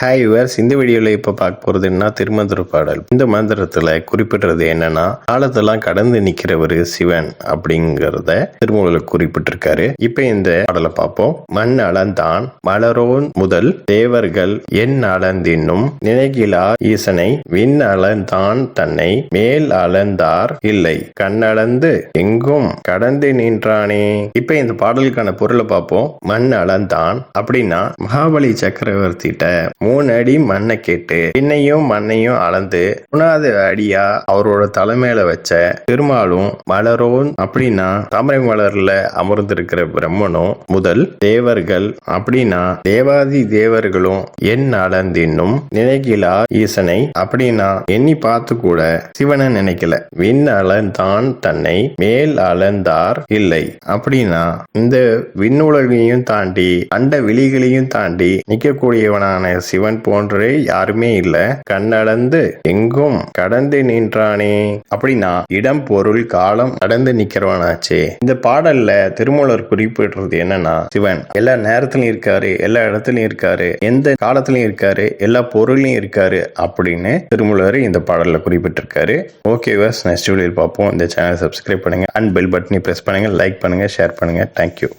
Hi viewers, இந்த வீடியோவில் இப்போ பார்க்க போகிறது என்ன திருமந்திர பாடல். இந்த மந்திரத்தில் குறிப்பிடுறது என்னன்னா, காலத்தெல்லாம் கடந்து நிற்கிறவர் சிவன் அப்படிங்கிறத திருமூலர் குறிப்பிட்டிருக்காரு. இப்போ இந்த பாடலை பார்ப்போம். மண் அளந்தான் மலரோன் முதல் தேவர்கள் என் அளந்தின்னும் நினைகிலா ஈசனை விண் அளந்தான் தன்னை மேல் அளந்தார் இல்லை கண்ணளந்து எங்கும் கடந்து நின்றானே. இப்ப இந்த பாடலுக்கான பொருளை பார்ப்போம். மண் அளந்தான் அப்படின்னா மகாபலி சக்கரவர்த்திட்ட 3 அடி மண்ணை கேட்டு பின்னையும் மண்ணையும் அளந்து 3வது அடியா அவரோட தலைமையில வச்ச திருமாலும் மலரோன் அப்படின்னா தாமரை மலர்ல அமர்ந்திருக்கிற பிரம்மனும் முதல் தேவர்கள் அப்படின்னா தேவாதி தேவர்களும் என் அளந்தின்னும் நினைகிலா ஈசனை அப்படின்னா எண்ணி பார்த்து கூட சிவனை நினைக்கல. விண் அளந்தான் தன்னை மேல் அளந்தார் இல்லை அப்படின்னா இந்த விண்ணுலகையும் தாண்டி அண்ட விழிகளையும் தாண்டி நிற்கக்கூடியவனான சிவன் போன்றே யாருமே இல்ல. கண்ணளந்து எங்கும் கடந்து நின்றானே அப்படின்னா இடம் பொருள் காலம் கடந்து நிக்கிறவனாச்சே. இந்த பாடல்ல திருமூலர் குறிப்பிடுறது என்னன்னா, சிவன் எல்லா நேரத்திலும் இருக்காரு, எல்லா இடத்துலயும் இருக்காரு, எந்த காலத்திலயும் இருக்காரு, எல்லா பொருளையும் இருக்காரு அப்படின்னு திருமூலர் இந்த பாடல்ல குறிப்பிட்டிருக்காரு. ஓகே வாஸ், நெக்ஸ்ட் வீடியோவில் பார்ப்போம். இந்த சேனல் சப்ஸ்கிரைப் பண்ணுங்க அண்ட் பெல் பட்டனை பிரஸ் பண்ணுங்க, லைக் பண்ணுங்க, ஷேர் பண்ணுங்க. தேங்க்யூ.